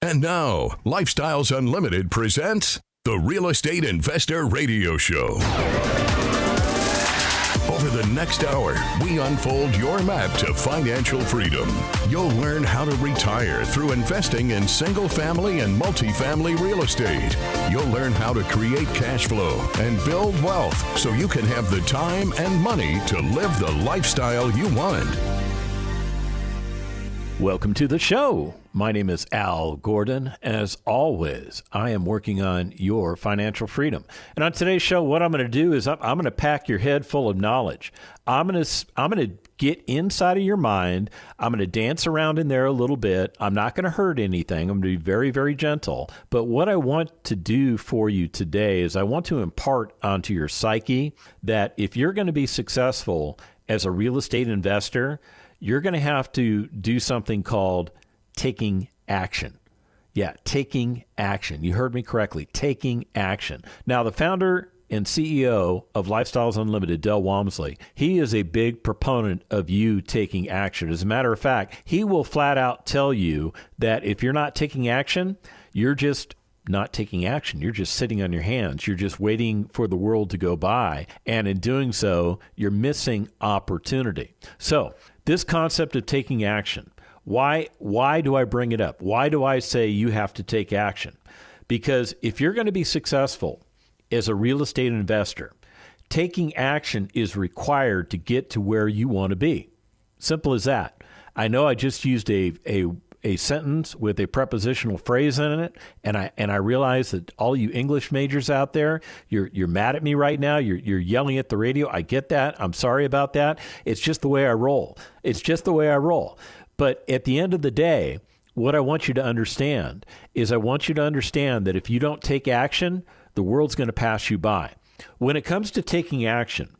And now, Lifestyles Unlimited presents the Real Estate Investor Radio Show. Over the next hour, we unfold your map to financial freedom. You'll learn how to retire through investing in single-family and multifamily real estate. You'll learn how to create cash flow and build wealth so you can have the time and money to live the lifestyle you want. Welcome to the show. My name is Al Gordon. As always, I am working on your financial freedom. And on today's show, what I'm going to do is I'm going to pack your head full of knowledge. I'm going to get inside of your mind. I'm going to dance around in there a little bit. I'm not going to hurt anything. I'm going to be very, very gentle. But what I want to do for you today is I want to impart onto your psyche that if you're going to be successful as a real estate investor, you're going to have to do something called taking action. Yeah, taking action. You heard me correctly, taking action. Now, the founder and CEO of Lifestyles Unlimited, Del Walmsley, he is a big proponent of you taking action. As a matter of fact, he will flat out tell you that if you're not taking action, you're just not taking action. You're just sitting on your hands. You're just waiting for the world to go by. And in doing so, you're missing opportunity. So this concept of taking action, why do I bring it up? Why do I say you have to take action? Because if you're going to be successful as a real estate investor, taking action is required to get to where you want to be. Simple as that. I know I just used a sentence with a prepositional phrase in it, and I realize that all you English majors out there, you're mad at me right now. You're yelling at the radio. I get that. I'm sorry about that. It's just the way I roll. It's just the way I roll. But at the end of the day, what I want you to understand is I want you to understand that if you don't take action, the world's going to pass you by. When it comes to taking action,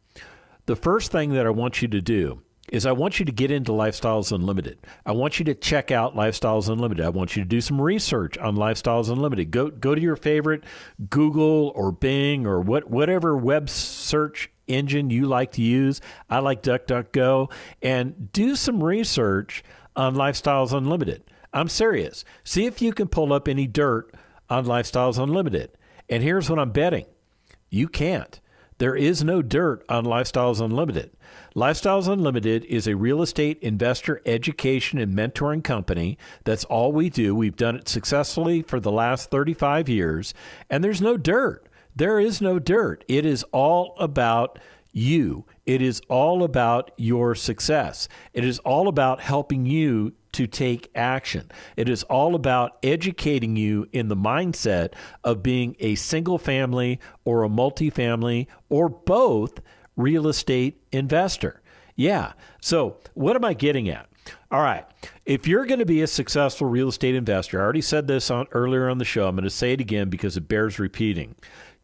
the first thing that I want you to do is I want you to get into Lifestyles Unlimited. I want you to check out Lifestyles Unlimited. I want you to do some research on Lifestyles Unlimited. Go to your favorite Google or Bing or whatever web search engine you like to use. I like DuckDuckGo. And do some research on Lifestyles Unlimited. I'm serious. See if you can pull up any dirt on Lifestyles Unlimited. And here's what I'm betting. You can't. There is no dirt on Lifestyles Unlimited. Lifestyles Unlimited is a real estate investor education and mentoring company. That's all we do. We've done it successfully for the last 35 years, and there's no dirt. There is no dirt. It is all about you. It is all about your success. It is all about helping you to take action. It is all about educating you in the mindset of being a single family or a multifamily or both real estate investor. Yeah. So what am I getting at? All right. If you're going to be a successful real estate investor, I already said this earlier on the show. I'm going to say it again because it bears repeating.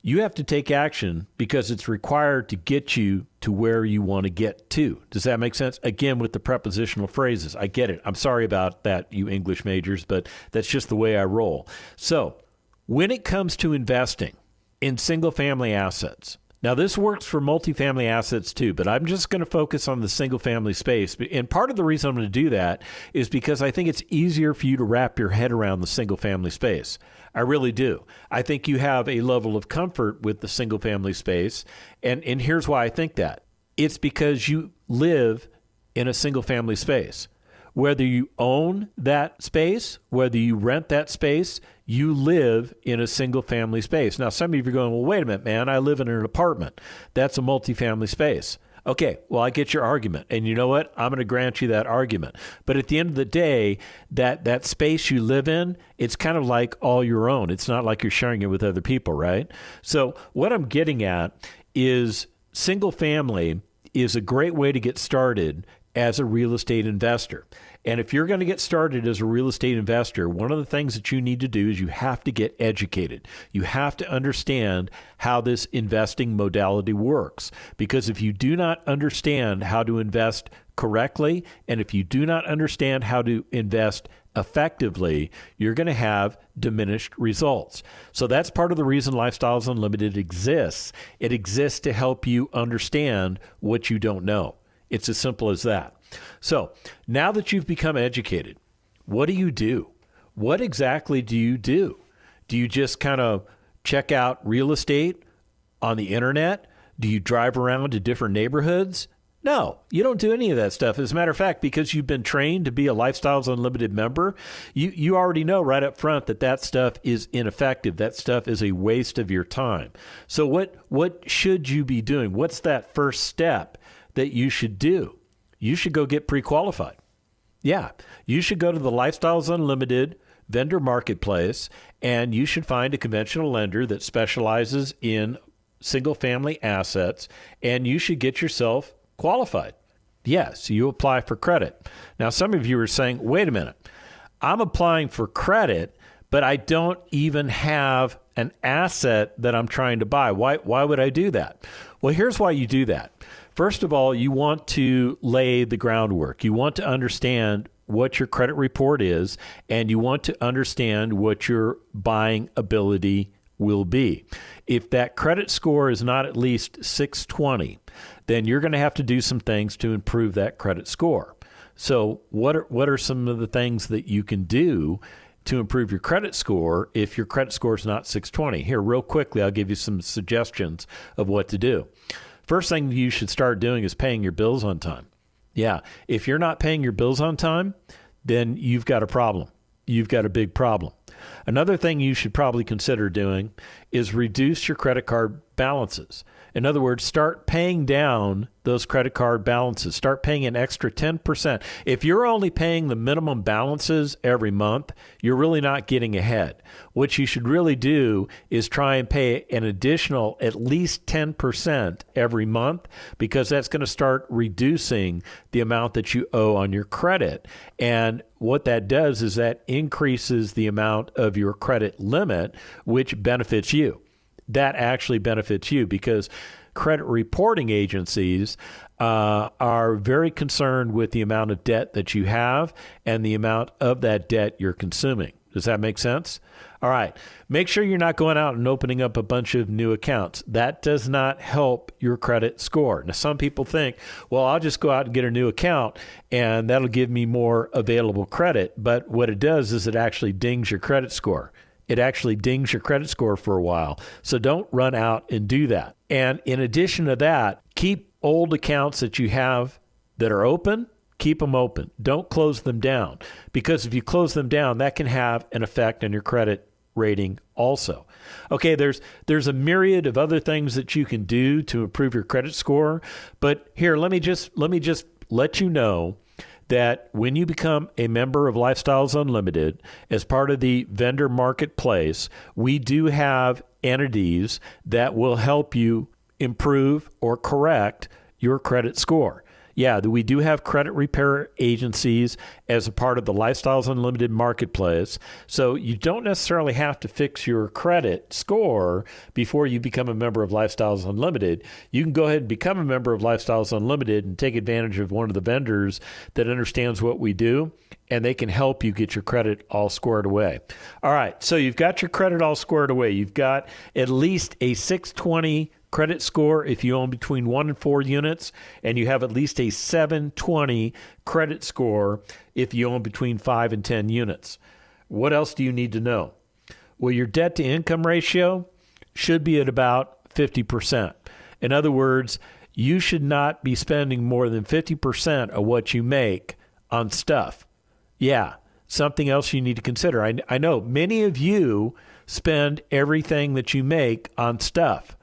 You have to take action because it's required to get you to where you want to get to. Does that make sense? Again, with the prepositional phrases. I get it. I'm sorry about that, you English majors, but that's just the way I roll. So when it comes to investing in single-family assets, now this works for multifamily assets too, but I'm just going to focus on the single-family space. And part of the reason I'm going to do that is because I think it's easier for you to wrap your head around the single-family space. I really do. I think you have a level of comfort with the single-family space, and here's why I think that. It's because you live in a single-family space. Whether you own that space, whether you rent that space, you live in a single-family space. Now, some of you are going, well, wait a minute, man, I live in an apartment. That's a multifamily space. Okay, well, I get your argument. And you know what? I'm going to grant you that argument. But at the end of the day, that space you live in, it's kind of like all your own. It's not like you're sharing it with other people, right? So what I'm getting at is single family is a great way to get started as a real estate investor. And if you're going to get started as a real estate investor, one of the things that you need to do is you have to get educated. You have to understand how this investing modality works. Because if you do not understand how to invest correctly, and if you do not understand how to invest effectively, you're going to have diminished results. So that's part of the reason Lifestyles Unlimited exists. It exists to help you understand what you don't know. It's as simple as that. So now that you've become educated, what do you do? what exactly do you do? Do you just kind of check out real estate on the internet? Do you drive around to different neighborhoods? No, you don't do any of that stuff. As a matter of fact, because you've been trained to be a Lifestyles Unlimited member, you already know right up front that stuff is ineffective. That stuff is a waste of your time. So what should you be doing? What's that first step that you should do? You should go get pre-qualified. Yeah, you should go to the Lifestyles Unlimited vendor marketplace, and you should find a conventional lender that specializes in single-family assets, and you should get yourself qualified. Yes, you apply for credit. Now, some of you are saying, wait a minute, I'm applying for credit, but I don't even have an asset that I'm trying to buy. Why would I do that? Well, here's why you do that. First of all, you want to lay the groundwork. You want to understand what your credit report is, and you want to understand what your buying ability will be. If that credit score is not at least 620, then you're going to have to do some things to improve that credit score. So what are some of the things that you can do to improve your credit score if your credit score is not 620? Here, real quickly, I'll give you some suggestions of what to do. First thing you should start doing is paying your bills on time. Yeah, if you're not paying your bills on time, then you've got a problem. You've got a big problem. Another thing you should probably consider doing is reduce your credit card balances. In other words, start paying down those credit card balances. Start paying an extra 10%. If you're only paying the minimum balances every month, you're really not getting ahead. What you should really do is try and pay an additional at least 10% every month, because that's going to start reducing the amount that you owe on your credit. And what that does is that increases the amount of your credit limit, which benefits you. That actually benefits you, because credit reporting agencies are very concerned with the amount of debt that you have and the amount of that debt you're consuming. Does that make sense? All right. Make sure you're not going out and opening up a bunch of new accounts. That does not help your credit score. Now, some people think, well, I'll just go out and get a new account and that'll give me more available credit. But what it does is it actually dings your credit score. It actually dings your credit score for a while. So don't run out and do that. And in addition to that, keep old accounts that you have that are open, keep them open. Don't close them down, because if you close them down, that can have an effect on your credit rating also. Okay, there's a myriad of other things that you can do to improve your credit score. But here, let me just let you know that when you become a member of Lifestyles Unlimited, as part of the vendor marketplace, we do have entities that will help you improve or correct your credit score. Yeah, we do have credit repair agencies as a part of the Lifestyles Unlimited marketplace. So you don't necessarily have to fix your credit score before you become a member of Lifestyles Unlimited. You can go ahead and become a member of Lifestyles Unlimited and take advantage of one of the vendors that understands what we do, and they can help you get your credit all squared away. All right, so you've got your credit all squared away. You've got at least a 620 credit score if you own between 1 and 4 units, and you have at least a 720 credit score if you own between 5 and 10 units. What else do you need to know? Well, your debt to income ratio should be at about 50%. In other words, you should not be spending more than 50% of what you make on stuff. Yeah, something else you need to consider. I know many of you spend everything that you make on stuff.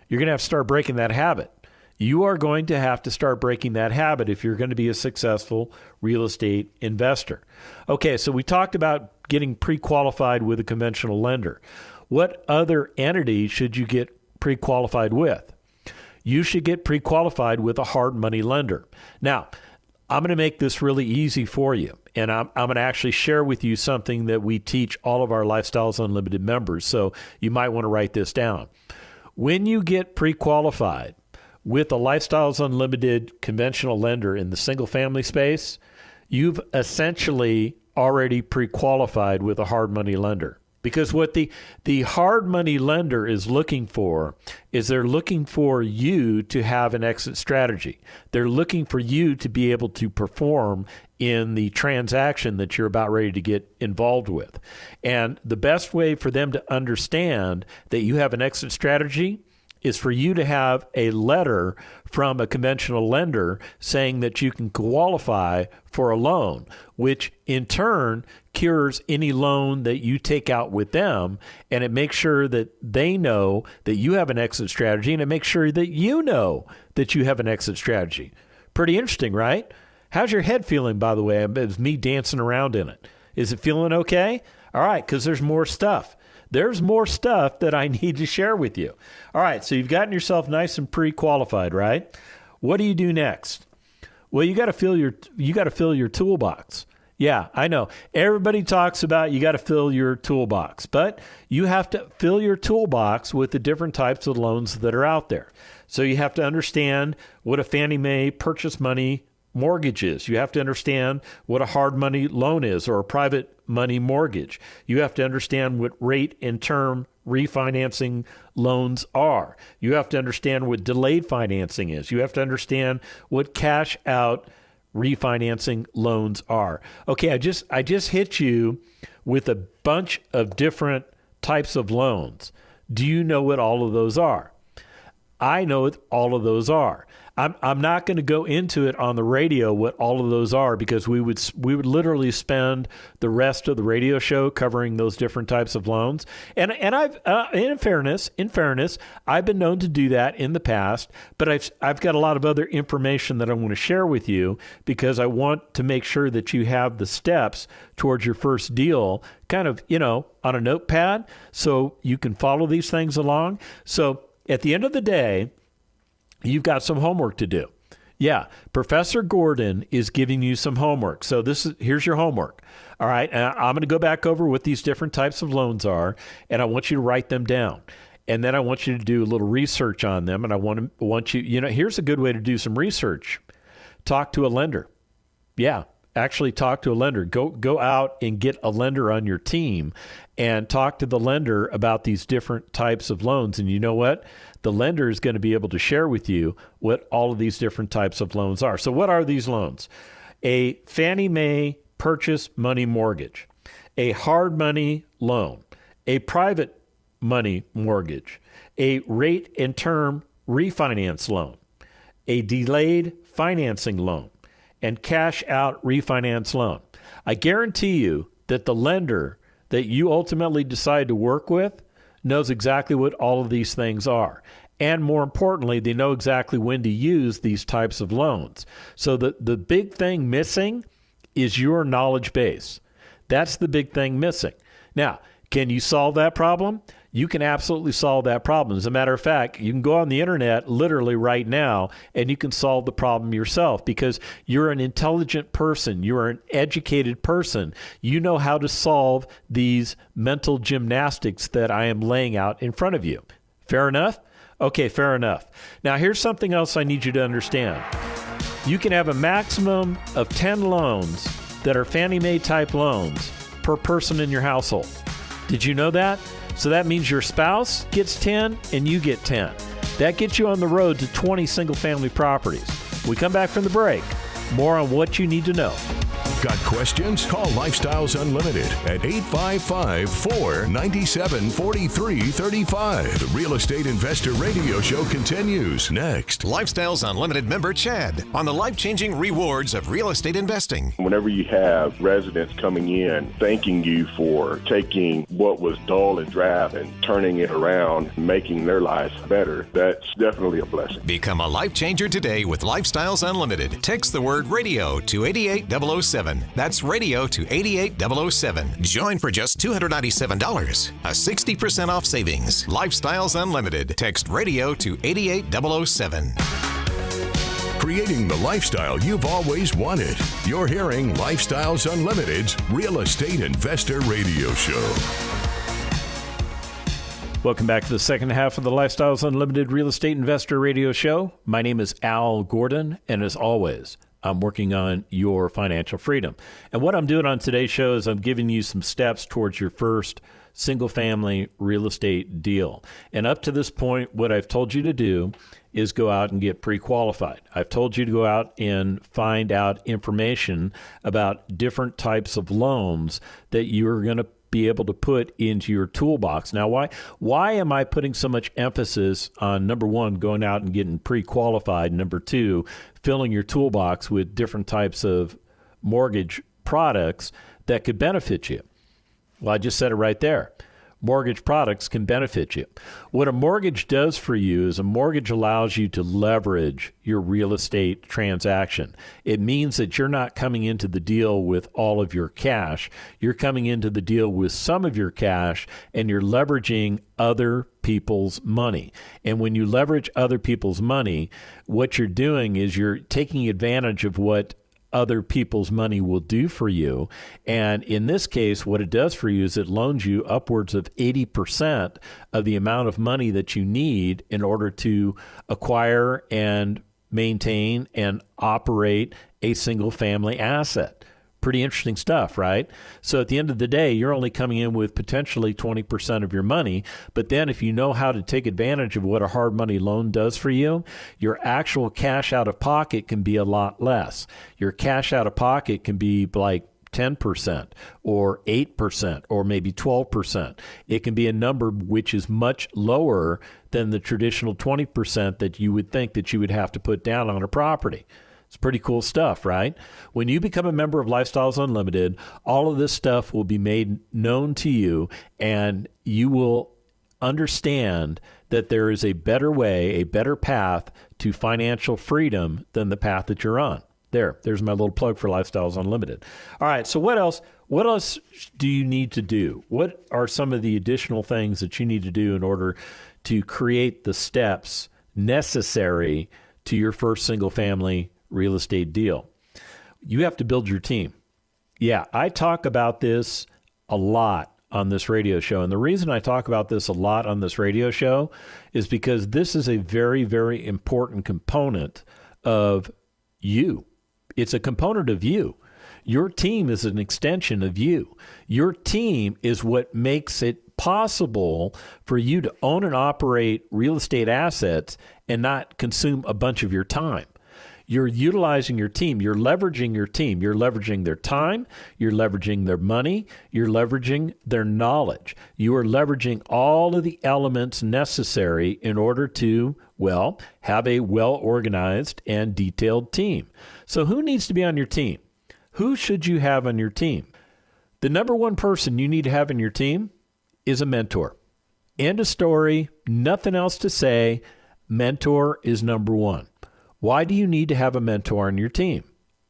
You're going to have to start breaking that habit. You are going to have to start breaking that habit if you're going to be a successful real estate investor. Okay, so we talked about getting pre-qualified with a conventional lender. What other entity should you get pre-qualified with? You should get pre-qualified with a hard money lender. Now, I'm going to make this really easy for you, and I'm going to actually share with you something that we teach all of our Lifestyles Unlimited members, so you might want to write this down. When you get pre-qualified with a Lifestyles Unlimited conventional lender in the single-family space, you've essentially already pre-qualified with a hard money lender. Because what the hard money lender is looking for is they're looking for you to have an exit strategy. They're looking for you to be able to perform in the transaction that you're about ready to get involved with. And the best way for them to understand that you have an exit strategy is for you to have a letter from a conventional lender saying that you can qualify for a loan, which in turn cures any loan that you take out with them, and it makes sure that they know that you have an exit strategy, and it makes sure that you know that you have an exit strategy. Pretty interesting, right? How's your head feeling, by the way, as me dancing around in it? Is it feeling okay? All right, because there's more stuff. There's more stuff that I need to share with you. All right, so you've gotten yourself nice and pre-qualified, right? What do you do next? Well, you got to fill your toolbox. Yeah, I know. Everybody talks about you got to fill your toolbox, but you have to fill your toolbox with the different types of loans that are out there. So you have to understand what a Fannie Mae purchase money mortgage is. You have to understand what a hard money loan is or a private money mortgage. You have to understand what rate and term refinancing loans are. You have to understand what delayed financing is. You have to understand what cash out refinancing loans are. Okay, I just hit you with a bunch of different types of loans. Do you know what all of those are? I know what all of those are. I'm not going to go into it on the radio what all of those are, because we would literally spend the rest of the radio show covering those different types of loans. And I've in fairness, I've been known to do that in the past, but I've got a lot of other information that I want to share with you, because I want to make sure that you have the steps towards your first deal kind of, on a notepad so you can follow these things along. So at the end of the day, you've got some homework to do. Yeah, Professor Gordon is giving you some homework. So here's your homework. All right, I'm going to go back over what these different types of loans are, and I want you to write them down. And then I want you to do a little research on them, and I want you, here's a good way to do some research. Talk to a lender. Yeah, actually talk to a lender. Go out and get a lender on your team and talk to the lender about these different types of loans. And you know what? The lender is going to be able to share with you what all of these different types of loans are. So what are these loans? A Fannie Mae purchase money mortgage, a hard money loan, a private money mortgage, a rate and term refinance loan, a delayed financing loan, and cash out refinance loan. I guarantee you that the lender that you ultimately decide to work with knows exactly what all of these things are. And more importantly, they know exactly when to use these types of loans. So the big thing missing is your knowledge base. That's the big thing missing. Now, can you solve that problem? You can absolutely solve that problem. As a matter of fact, you can go on the internet literally right now and you can solve the problem yourself, because you're an intelligent person. You're an educated person. You know how to solve these mental gymnastics that I am laying out in front of you. Fair enough? Okay, fair enough. Now, here's something else I need you to understand. You can have a maximum of 10 loans that are Fannie Mae type loans per person in your household. Did you know that? So that means your spouse gets 10 and you get 10. That gets you on the road to 20 single-family properties. We come back from the break. More on what you need to know. Got questions? Call Lifestyles Unlimited at 855-497-4335. The Real Estate Investor Radio Show continues next. Lifestyles Unlimited member Chad on the life-changing rewards of real estate investing. Whenever you have residents coming in thanking you for taking what was dull and drab and turning it around, making their lives better, that's definitely a blessing. Become a life changer today with Lifestyles Unlimited. Text the word radio to 88007. That's radio to 88007. Join for just $297. A 60% off savings. Lifestyles Unlimited. Text radio to 88007. Creating the lifestyle you've always wanted. You're hearing Lifestyles Unlimited's Real Estate Investor Radio Show. Welcome back to the second half of the Lifestyles Unlimited Real Estate Investor Radio Show. My name is Al Gordon, and as always, I'm working on your financial freedom. And what I'm doing on today's show is I'm giving you some steps towards your first single-family real estate deal. And up to this point, what I've told you to do is go out and get pre-qualified. I've told you to go out and find out information about different types of loans that you're going to be able to put into your toolbox. Now, why am I putting so much emphasis on, number one, going out and getting pre-qualified, number two, filling your toolbox with different types of mortgage products that could benefit you? Well, I just said it right there. Mortgage products can benefit you. What a mortgage does for you is a mortgage allows you to leverage your real estate transaction. It means that you're not coming into the deal with all of your cash. You're coming into the deal with some of your cash, and you're leveraging other people's money. And when you leverage other people's money, what you're doing is you're taking advantage of what other people's money will do for you. And in this case, what it does for you is it loans you upwards of 80% of the amount of money that you need in order to acquire and maintain and operate a single family asset. Pretty interesting stuff, right? So at the end of the day, you're only coming in with potentially 20% of your money. But then if you know how to take advantage of what a hard money loan does for you, your actual cash out of pocket can be a lot less. Your cash out of pocket can be like 10% or 8% or maybe 12%. It can be a number which is much lower than the traditional 20% that you would think that you would have to put down on a property. It's pretty cool stuff, right? When you become a member of Lifestyles Unlimited, all of this stuff will be made known to you, and you will understand that there is a better way, a better path to financial freedom than the path that you're on. There's my little plug for Lifestyles Unlimited. All right, so what else do you need to do? What are some of the additional things that you need to do in order to create the steps necessary to your first single-family real estate deal? You have to build your team. Yeah, I talk about this a lot on this radio show. And the reason I talk about this a lot on this radio show is because this is a very, very important component of you. It's a component of you. Your team is an extension of you. Your team is what makes it possible for you to own and operate real estate assets and not consume a bunch of your time. You're utilizing your team. You're leveraging your team. You're leveraging their time. You're leveraging their money. You're leveraging their knowledge. You are leveraging all of the elements necessary in order to, well, have a well-organized and detailed team. So who needs to be on your team? Who should you have on your team? The number one person you need to have in your team is a mentor. End of story. Nothing else to say. Mentor is number one. Why do you need to have a mentor on your team?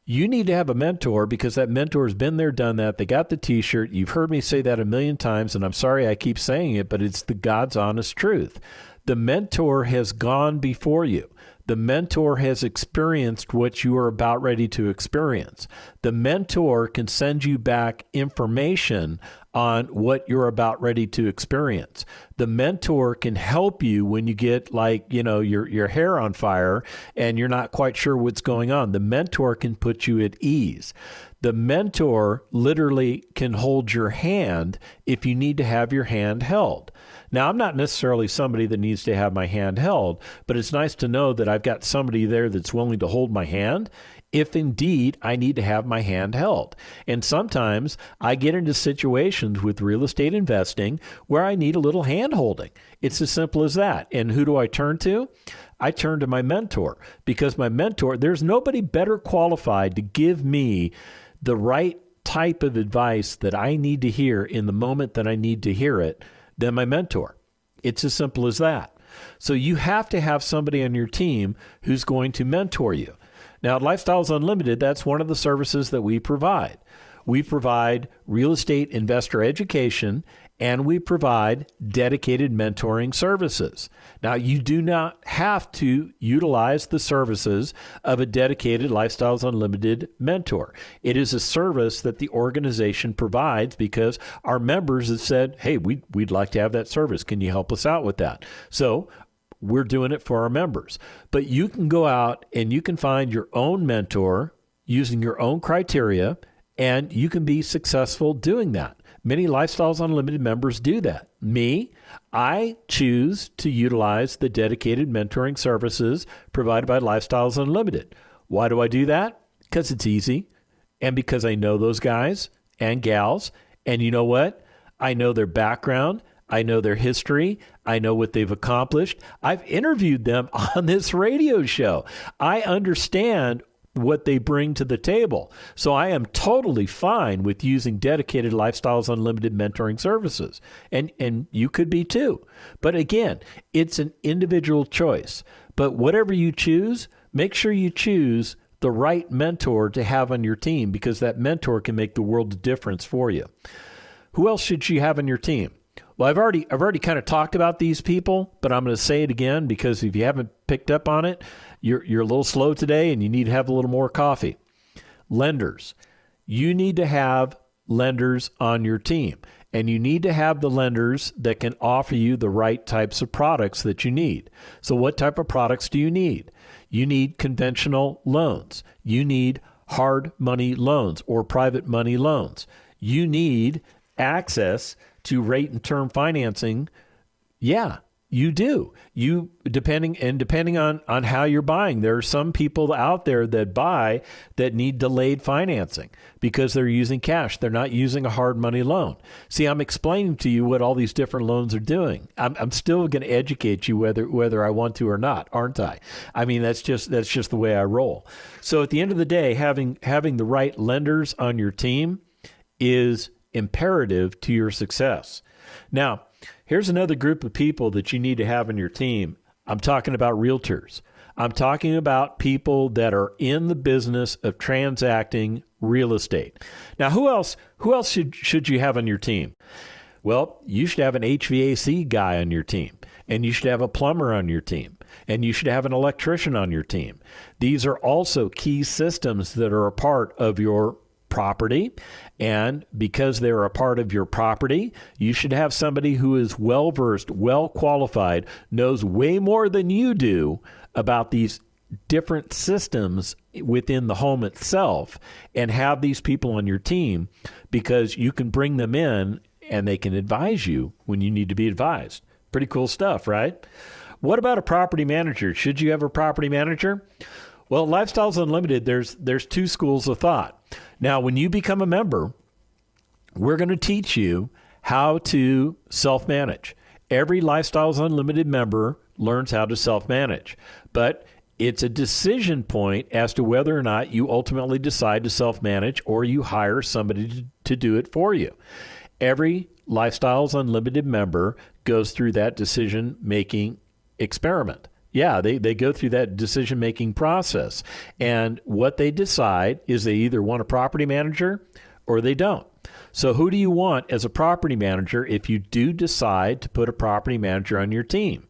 You need to have a mentor because that mentor has been there, done that. They got the T-shirt. You've heard me say that a million times, and I'm sorry I keep saying it, but it's the God's honest truth. The mentor has gone before you. The mentor has experienced what you are about ready to experience. The mentor can send you back information on what you're about ready to experience. The mentor can help you when you get your hair on fire and you're not quite sure what's going on. The mentor can put you at ease. The mentor literally can hold your hand if you need to have your hand held. Now, I'm not necessarily somebody that needs to have my hand held, but it's nice to know that I've got somebody there that's willing to hold my hand if indeed I need to have my hand held. And sometimes I get into situations with real estate investing where I need a little hand holding. It's as simple as that. And who do I turn to? I turn to my mentor because my mentor, there's nobody better qualified to give me the right type of advice that I need to hear in the moment that I need to hear it than my mentor. It's as simple as that. So you have to have somebody on your team who's going to mentor you. Now, at Lifestyles Unlimited, that's one of the services that we provide. We provide real estate investor education, and we provide dedicated mentoring services. Now, you do not have to utilize the services of a dedicated Lifestyles Unlimited mentor. It is a service that the organization provides because our members have said, hey, we'd like to have that service. Can you help us out with that? So we're doing it for our members. But you can go out and you can find your own mentor using your own criteria, and you can be successful doing that. Many Lifestyles Unlimited members do that. Me, I choose to utilize the dedicated mentoring services provided by Lifestyles Unlimited. Why do I do that? Because it's easy, and because I know those guys and gals, and you know what? I know their background. I know their history. I know what they've accomplished. I've interviewed them on this radio show. I understand what they bring to the table. So I am totally fine with using dedicated Lifestyles Unlimited mentoring services. And you could be too. But again, it's an individual choice. But whatever you choose, make sure you choose the right mentor to have on your team, because that mentor can make the world of difference for you. Who else should you have on your team? Well, I've already kind of talked about these people, but I'm going to say it again, because if you haven't picked up on it, you're a little slow today and you need to have a little more coffee. Lenders. You need to have lenders on your team, and you need to have the lenders that can offer you the right types of products that you need. So what type of products do you need? You need conventional loans. You need hard money loans or private money loans. You need access to rate and term financing. Yeah, you do. You depending on how you're buying. There are some people out there that buy that need delayed financing because they're using cash. They're not using a hard money loan. See, I'm explaining to you what all these different loans are doing. I'm still going to educate you whether I want to or not, aren't I? I mean, that's just the way I roll. So at the end of the day, having the right lenders on your team is imperative to your success. Now, here's another group of people that you need to have on your team. I'm talking about realtors. I'm talking about people that are in the business of transacting real estate. Now, who else should you have on your team? Well, you should have an HVAC guy on your team, and you should have a plumber on your team, and you should have an electrician on your team. These are also key systems that are a part of your property, and because they're a part of your property, you should have somebody who is well-versed, well-qualified, knows way more than you do about these different systems within the home itself, and have these people on your team, because you can bring them in and they can advise you when you need to be advised. Pretty cool stuff, right? What about a property manager? Should you have a property manager? Well, Lifestyles Unlimited, there's two schools of thought. Now, when you become a member, we're going to teach you how to self-manage. Every Lifestyles Unlimited member learns how to self-manage, but it's a decision point as to whether or not you ultimately decide to self-manage or you hire somebody to do it for you. Every Lifestyles Unlimited member goes through that decision-making experiment. Yeah, they go through that decision-making process. And what they decide is they either want a property manager or they don't. So who do you want as a property manager if you do decide to put a property manager on your team?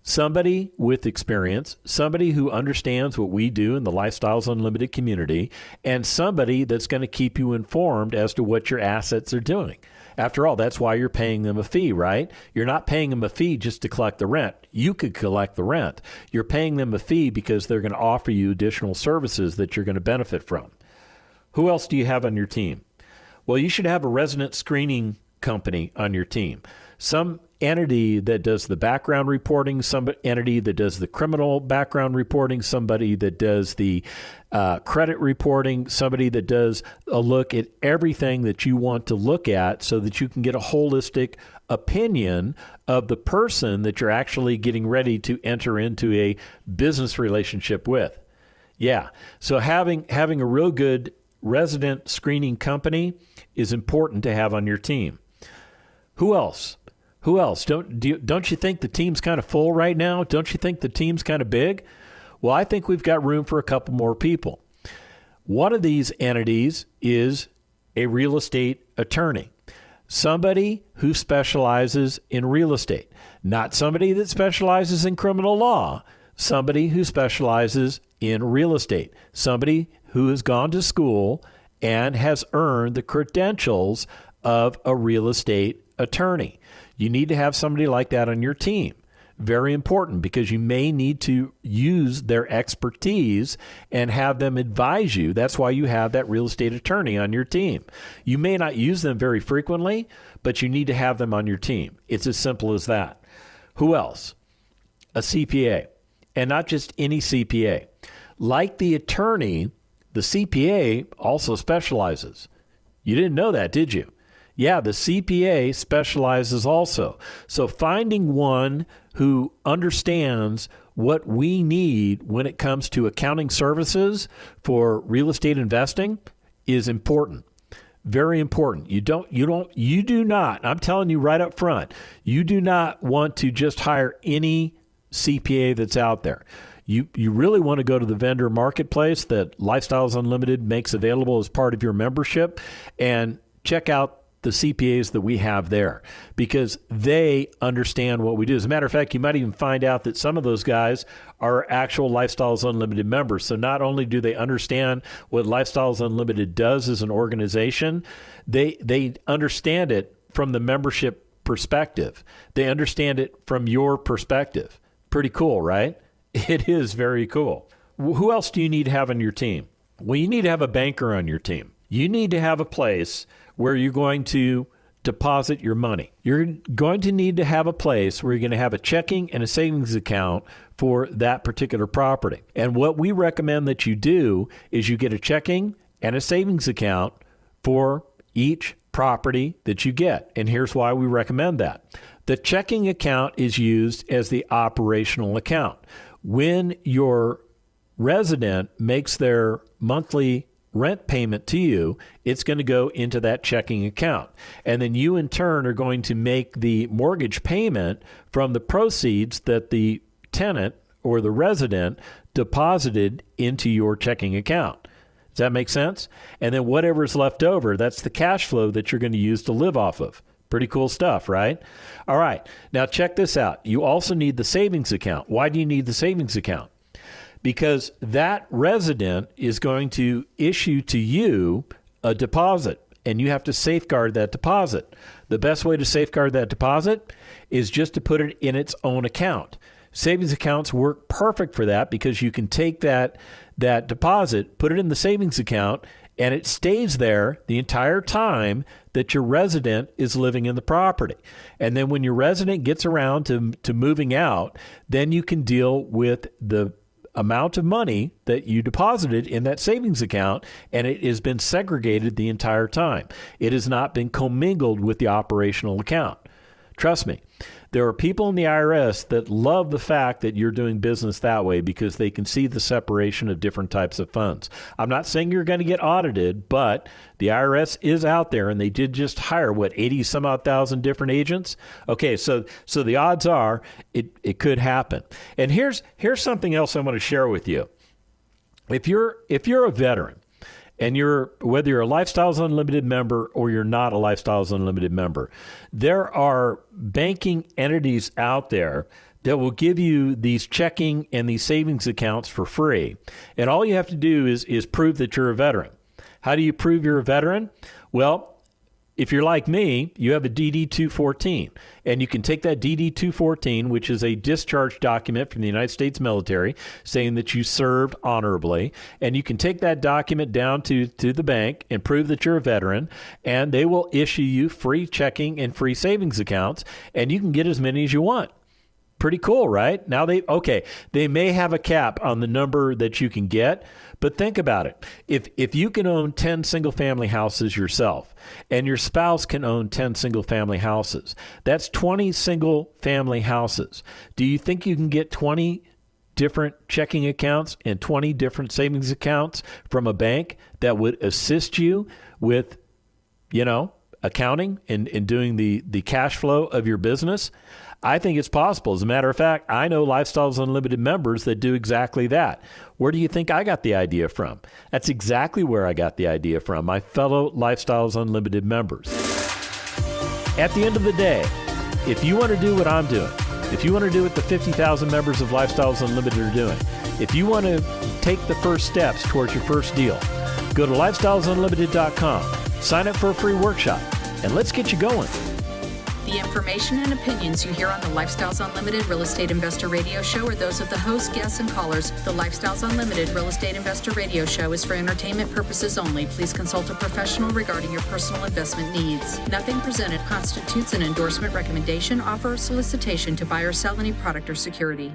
Somebody with experience, somebody who understands what we do in the Lifestyles Unlimited community, and somebody that's going to keep you informed as to what your assets are doing. After all, that's why you're paying them a fee, right? You're not paying them a fee just to collect the rent. You could collect the rent. You're paying them a fee because they're going to offer you additional services that you're going to benefit from. Who else do you have on your team? Well, you should have a resident screening company on your team. Some entity that does the background reporting, some entity that does the criminal background reporting, somebody that does the credit reporting, somebody that does a look at everything that you want to look at so that you can get a holistic opinion of the person that you're actually getting ready to enter into a business relationship with. Yeah, so having a real good resident screening company is important to have on your team. Who else? Don't you think the team's kind of full right now? Don't you think the team's kind of big? Well, I think we've got room for a couple more people. One of these entities is a real estate attorney, somebody who specializes in real estate, not somebody that specializes in criminal law, somebody who specializes in real estate, somebody who has gone to school and has earned the credentials of a real estate attorney. You need to have somebody like that on your team. Very important, because you may need to use their expertise and have them advise you. That's why you have that real estate attorney on your team. You may not use them very frequently, but you need to have them on your team. It's as simple as that. Who else? A CPA, and not just any CPA. Like the attorney, the CPA also specializes. You didn't know that, did you? Yeah, the CPA specializes also. So finding one who understands what we need when it comes to accounting services for real estate investing is important. Very important. You do not, I'm telling you right up front, you do not want to just hire any CPA that's out there. You really want to go to the vendor marketplace that Lifestyles Unlimited makes available as part of your membership and check out the CPAs that we have there, because they understand what we do. As a matter of fact, you might even find out that some of those guys are actual Lifestyles Unlimited members. So not only do they understand what Lifestyles Unlimited does as an organization, they understand it from the membership perspective. They understand it from your perspective. Pretty cool, right? It is very cool. Who else do you need to have on your team? Well, you need to have a banker on your team. You need to have a place where you're going to deposit your money. You're going to need to have a place where you're going to have a checking and a savings account for that particular property. And what we recommend that you do is you get a checking and a savings account for each property that you get. And here's why we recommend that. The checking account is used as the operational account. When your resident makes their monthly rent payment to you, it's going to go into that checking account. And then you in turn are going to make the mortgage payment from the proceeds that the tenant or the resident deposited into your checking account. Does that make sense? And then whatever's left over, that's the cash flow that you're going to use to live off of. Pretty cool stuff, right? All right. Now check this out. You also need the savings account. Why do you need the savings account? Because that resident is going to issue to you a deposit, and you have to safeguard that deposit. The best way to safeguard that deposit is just to put it in its own account. Savings accounts work perfect for that, because you can take that deposit, put it in the savings account, and it stays there the entire time that your resident is living in the property. And then when your resident gets around to moving out, then you can deal with the amount of money that you deposited in that savings account, and it has been segregated the entire time. It has not been commingled with the operational account. Trust me, there are people in the IRS that love the fact that you're doing business that way, because they can see the separation of different types of funds. I'm not saying you're going to get audited, but the IRS is out there, and they did just hire, 80 some odd thousand different agents? Okay, so the odds are it could happen. And here's something else I want to share with you. If you're a veteran, and whether you're a Lifestyles Unlimited member or you're not a Lifestyles Unlimited member, there are banking entities out there that will give you these checking and these savings accounts for free. And all you have to do is prove that you're a veteran. How do you prove you're a veteran? Well, if you're like me, you have a DD-214, and you can take that DD-214, which is a discharge document from the United States military saying that you served honorably, and you can take that document down to the bank and prove that you're a veteran, and they will issue you free checking and free savings accounts, and you can get as many as you want. Pretty cool, right? Now they may have a cap on the number that you can get, but think about it. If you can own 10 single-family houses yourself, and your spouse can own 10 single-family houses, that's 20 single-family houses. Do you think you can get 20 different checking accounts and 20 different savings accounts from a bank that would assist you with, accounting and doing the cash flow of your business? I think it's possible. As a matter of fact, I know Lifestyles Unlimited members that do exactly that. Where do you think I got the idea from? That's exactly where I got the idea from, my fellow Lifestyles Unlimited members. At the end of the day, if you want to do what I'm doing, if you want to do what the 50,000 members of Lifestyles Unlimited are doing, if you want to take the first steps towards your first deal, go to lifestylesunlimited.com, sign up for a free workshop, and let's get you going. The information and opinions you hear on the Lifestyles Unlimited Real Estate Investor Radio Show are those of the hosts, guests, and callers. The Lifestyles Unlimited Real Estate Investor Radio Show is for entertainment purposes only. Please consult a professional regarding your personal investment needs. Nothing presented constitutes an endorsement, recommendation, offer, or solicitation to buy or sell any product or security.